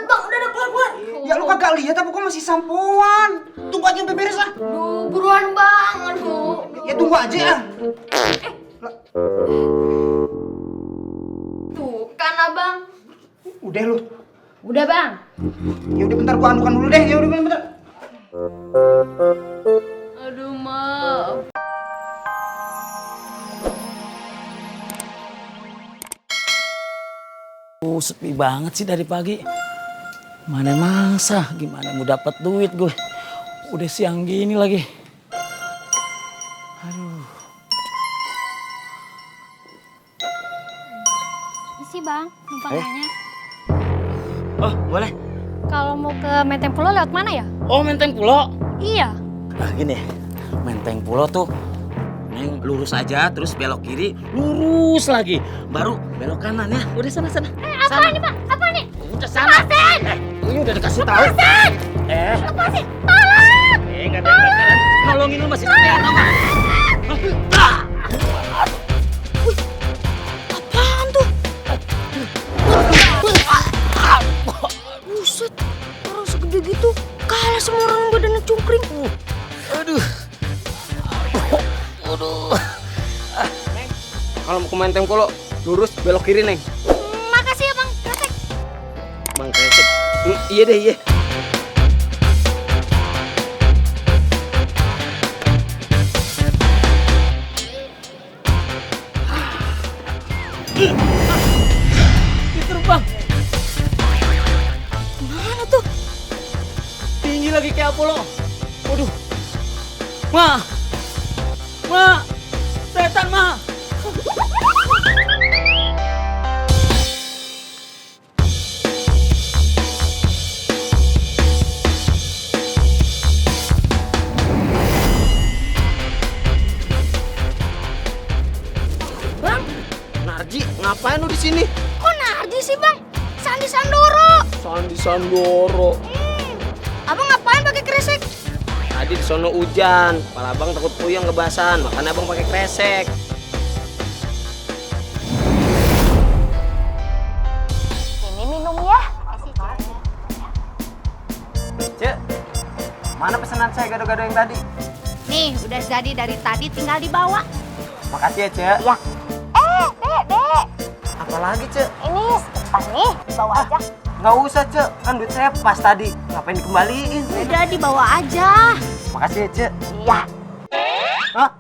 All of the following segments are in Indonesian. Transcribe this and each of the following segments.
banget bang, udah keluar. Ya lu kagak lihat apa kok masih sampoan. Tunggu aja sampai beres lah. Aduh, buruan bang, aduh. Ya tunggu aja ya. Tuh kan abang. Udah lu. Udah bang. Ya udah bentar gua anukan dulu deh. Ya udah bentar. Aduh maaf. Sepi banget sih dari pagi. Mana masa, gimana mau dapat duit gue? Udah siang gini lagi. Aduh. Ini sih bang, numpang nanya. Oh, boleh. Kalau mau ke Menteng Pulo lewat mana ya? Oh, Menteng Pulo. Iya. Nah, gini. Menteng Pulo tuh Neng lurus aja, terus belok kiri, lurus lagi. Baru belok kanan ya. Udah sana. Apa nih pak? Apa nih? Udah sana. Ini udah dikasih tahu. Lepasin! Lepasin! Tolong! Enggak ada bakalan nolongin lu masih setia atau enggak? Apaan tuh? Buset, orang segede gitu kalah sama orang badannya cungkring. Aduh. Kalau mau ke Menteng Pulo, lurus belok kiri, Neng. Makasih ya bang, kresek. Bang Kresek. Iya deh, iya. Diterbang. Mana tuh? Tinggi lagi kayak Apollo. Waduh. Ma. Setan, Ma. Bang, Narji, ngapain lu di sini? kok Nardi sih bang? Sandi Sandoro. Sandi Sandoro. Abang ngapain pakai kresek? Tadi di sono hujan, kepala abang takut puyeng kebasan, makanya abang pakai kresek. Ini minum ya. Cek, mana pesanan saya gado-gado yang tadi? Nih, udah jadi dari tadi tinggal dibawa. Makasih ya, Cek. Ya. Dek. Apalagi, Cek? Ini sebentar nih, dibawa aja. Nggak usah, Cek. Kan duit saya pas tadi. Ngapain dikembaliin? Udah dibawa aja. Makasih ya, Cek. Iya. Hah?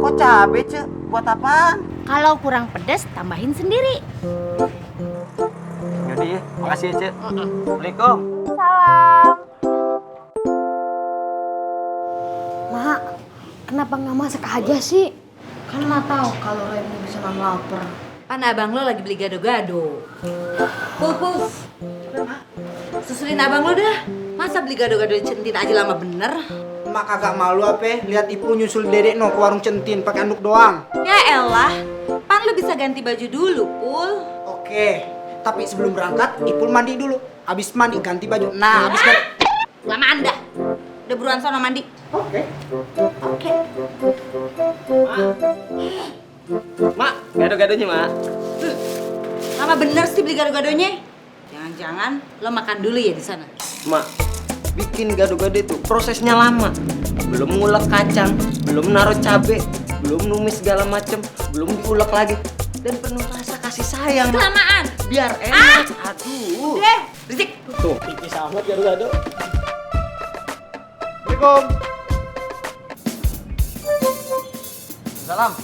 Kok cabe, Cek? Buat apaan? Kalau kurang pedas, tambahin sendiri. Yaudah ya, makasih ya, Cek. Assalamualaikum. Salam. Mak, kenapa nggak masak aja sih? Kan mah tahu kalau Remi bisa nahan lapar. Pan abang lo lagi beli gado-gado. Pupus. Susulin abang lo dah. Masa beli gado-gado di centin aja lama bener? Mak kagak malu apa? Lihat Ipu nyusul dedek no ke warung centin pakai anduk doang. Ya elah. Pan lo bisa ganti baju dulu, Pul. Oke, tapi sebelum berangkat Ipul mandi dulu. Abis mandi ganti baju. Nah, abis ganti. Lama anda. Udah buruan sono mandi. Oke. Oke. Mak, gado-gadonya, Mak. Lama bener sih beli gado-gadonya. Jangan-jangan lo makan dulu ya di sana. Mak, bikin gado-gado itu prosesnya lama. Belum ngulek kacang, belum naruh cabe, belum numis segala macem, belum diulek lagi. Dan penuh rasa kasih sayang. Mak. Kelamaan. Biar enak. Aduh. Deh, berisik. Tuh. Tipis amat gado-gado. Assalamualaikum. Salam.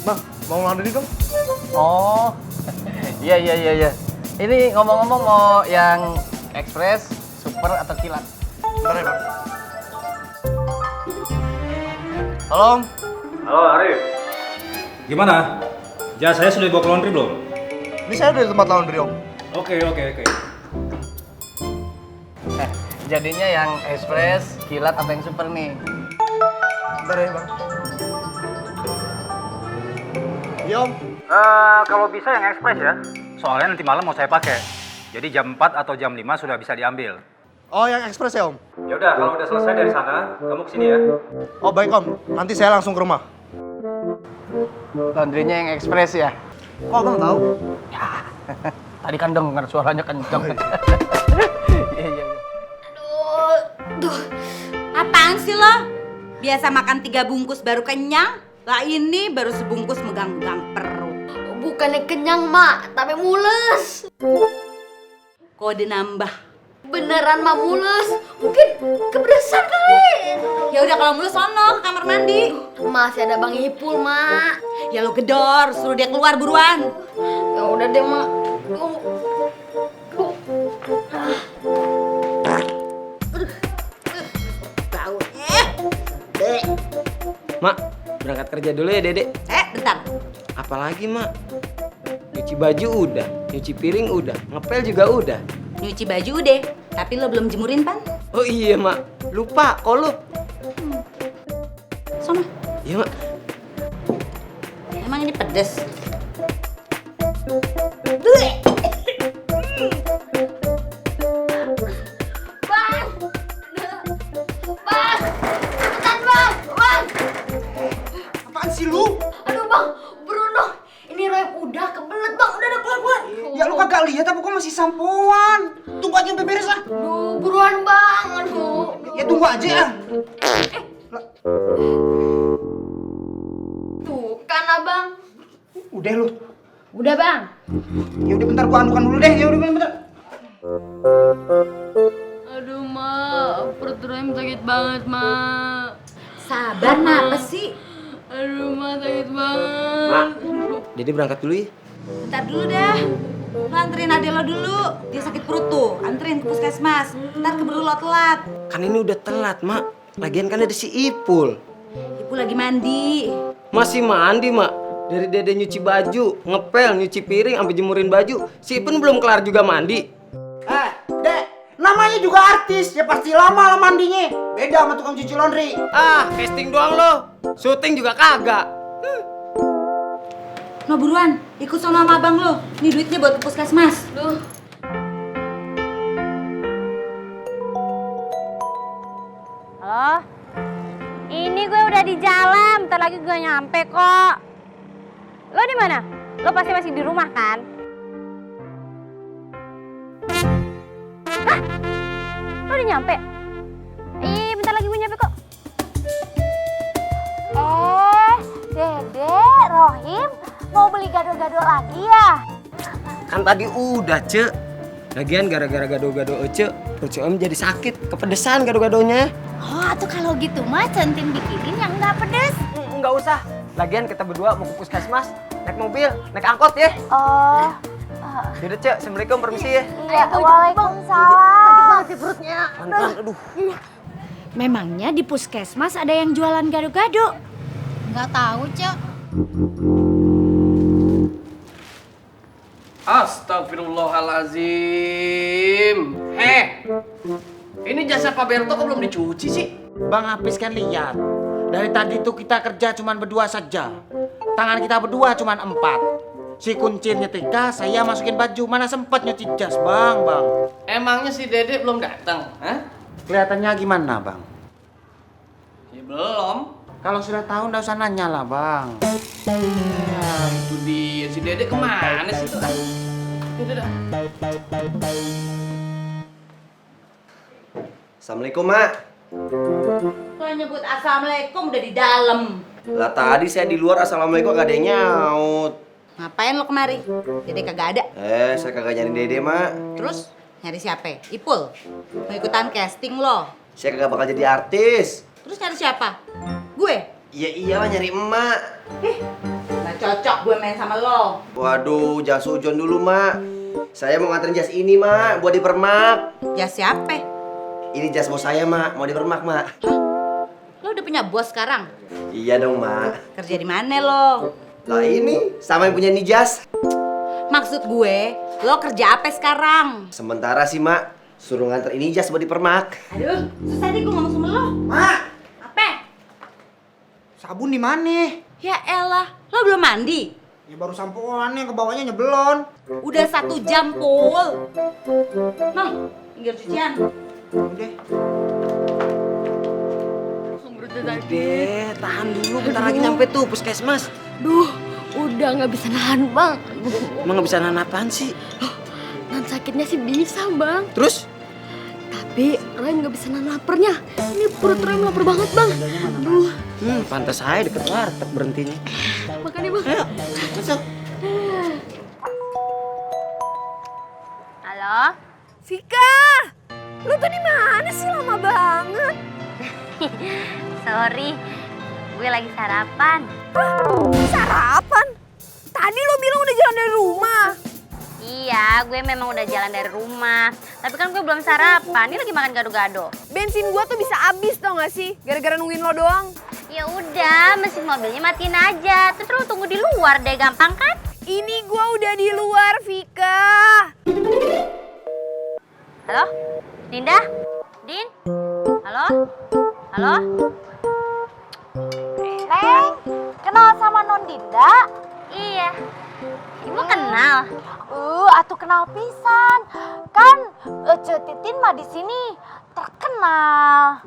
Bang, mau laundry dong? Oh. Iya. Ini ngomong-ngomong mau yang ekspres, super atau kilat? Bentar ya, Bang. Halo. Halo Arif, gimana? Jas saya sudah dibawa ke laundry belum? Ini saya udah di tempat laundry, Om. Oke. Jadinya yang ekspres, kilat atau yang super nih? Bentar ya, Bang. Iya, Om. Kalau bisa yang ekspres ya. Soalnya nanti malam mau saya pakai. Jadi jam 4 atau jam 5 sudah bisa diambil. Oh, yang ekspres ya, Om? Ya udah, kalau udah selesai dari sana, kamu kesini ya. Oh, baik, Om. Nanti saya langsung ke rumah. Laundrynya yang ekspres ya? Kok Abang tahu? Tadi kan denger suaranya kenceng. Iya, iya, iya. Duh, apaan sih lo? Biasa makan 3 bungkus baru kenyang. Lah ini baru sebungkus megang-megang perut. Bukannya kenyang, Mak, tapi mules. Kode nambah. Beneran, Mak, mules. Mungkin kepedesan kali. Ya udah kalau mulus sono ke kamar mandi. Masih ada Bang Ipul, Mak. Ya lo gedor, suruh dia keluar buruan. Ya udah deh, Mak. Duh. Bau. Mak, berangkat kerja dulu ya Dede. Bentar. Apalagi Mak? Nyuci baju udah, nyuci piring udah, ngepel juga udah. Nyuci baju udah, tapi lo belum jemurin, Pan. Oh iya Mak, lupa kolup. Sono. Iya Mak. Emang ini pedes. Bang! Bang! Cepetan, Bang! Bang! Apaan sih lu? Aduh, Bang, Bruno. Ini rem udah kebelet, Bang. Udah keluar. Ya lu kagak lihat apa kok masih sampoan? Tunggu aja sampai beres lah. Aduh, buruan, Bang. Aduh. Ya tunggu aja ya. Tuh kan, Abang. Udah lu. Udah, Bang. Ya udah bentar gua anukan dulu deh. Ya udah bentar. Aduh, Mak. Perut rem sakit banget, Mak. Sabar, kenapa sih? Aduh, Mak, sakit banget. Mak, Dede berangkat dulu ya. Bentar dulu dah. Lo anterin adek lo dulu. Dia sakit perut tuh. Anterin ke puskesmas. Ntar keburu lo telat. Kan ini udah telat Mak. Lagian kan ada si Ipul. Ibu lagi mandi. Masih mandi Mak. Dari Dede nyuci baju, ngepel, nyuci piring, sampai jemurin baju. Si Ipul belum kelar juga mandi. Dek, namanya juga artis. Ya pasti lama lah mandinya. Beda sama tukang cuci laundry. Ah, casting doang lo. Syuting juga kagak. No buruan, ikut sono sama abang lo. Nih duitnya buat ke puskesmas. Duh. Halo? Ini gue udah di jalan, bentar lagi gue nyampe kok. Lo di mana? Lo pasti masih di rumah kan? Hah? Lo udah nyampe? Ih, bentar lagi gue nyampe kok. Dede, Rohim, mau beli gado-gado lagi ya? Kan tadi udah, Cek. Lagian gara-gara gado-gado Ece, perut si Om jadi sakit, kepedesan gado-gadonya. Oh, tuh kalau gitu mah Centin bikinin yang nggak pedes. Nggak usah. Lagian kita berdua mau ke puskesmas, naik mobil, naik angkot ya. Oh, Yaudah, Cek. Assalamualaikum, permisi ya. iya. Waalaikumsalam. Pelan-pelan, aduh. Memangnya di puskesmas ada yang jualan gado-gado? Nggak tahu, Cek. Astagfirullahalazim. Ini jasa Pak Berto kok belum dicuci sih? Bang Hafiz kan lihat. Dari tadi tuh kita kerja cuman berdua saja. Tangan kita berdua cuman 4. Si kuncir nyetrika, saya masukin baju. Mana sempet nyuci jas, Bang. Emangnya si Dede belum datang? Hah? Kelihatannya gimana, Bang? Ya belum. Kalau sudah tahu nggak usah nanya lah, Bang. Ya, itu dia. Si Dede kemana sih tuh? Dede dah. Assalamualaikum, Mak. Lo nyebut assalamualaikum udah di dalam. Lah tadi saya di luar assalamualaikum gak ada yang nyaut. Ngapain lo kemari? Dede kagak ada. Saya kagak nyari Dede, Mak. Terus nyari siapa? Ipul. Mau ikutan casting lo. Saya kagak bakal jadi artis. Terus nyari siapa? Gue. Iya iyalah nyari emak. Gak cocok gue main sama lo. Waduh, jangan sujon dulu, Mak. Saya mau nganterin jas ini, Mak, buat dipermak. Ya siapa? Ini jas bos saya, Mak. Mau dipermak, Mak. Lo udah punya bos sekarang? Iya dong, Mak. Kerja di mana lo? Lah ini sama yang punya ini jas. Maksud gue, lo kerja apa sekarang? Sementara sih, Mak, suruh nganter ini jas buat dipermak. Aduh, susah deh gue ngomong sama lo. Mak, Apa? sabun di mana? Ya elah, lo belum mandi? Ya baru sampoan yang ke bawahnya nyeblon. Udah 1 jam, Pul. Noh, pinggir cucian. Udah. Deh, tahan dulu. Bentar lagi nyampe tuh puskesmas. Duh, udah nggak bisa nahan, Bang. Emang nggak bisa nahan apaan sih? sakitnya sih bisa, Bang. Terus? Tapi Ray nggak bisa nahan laparnya. Ini perut Ray lapar banget, Bang. Aduh, Pantas saya deket warteg berhentinya. makanya Bang. Ayo, masuk. Halo? Vika, lu tuh di mana sih, lama banget? Sorry, gue lagi sarapan. Sarapan? Tadi lu bilang udah jalan dari rumah. Iya, gue memang udah jalan dari rumah. Tapi kan gue belum sarapan, ini lagi makan gado-gado. Bensin gua tuh bisa habis tau gak sih? Gara-gara nungguin lo doang. Ya udah, mesin mobilnya matiin aja. Terus lu tunggu di luar deh, gampang kan? Ini gua udah di luar, Vika. Halo? Dinda? Din? Halo? Halo? Neng, kenal sama Non Dinda? Iya. Ibu kenal? Atuh kenal pisan. Kan Ce Titin mah di sini terkenal.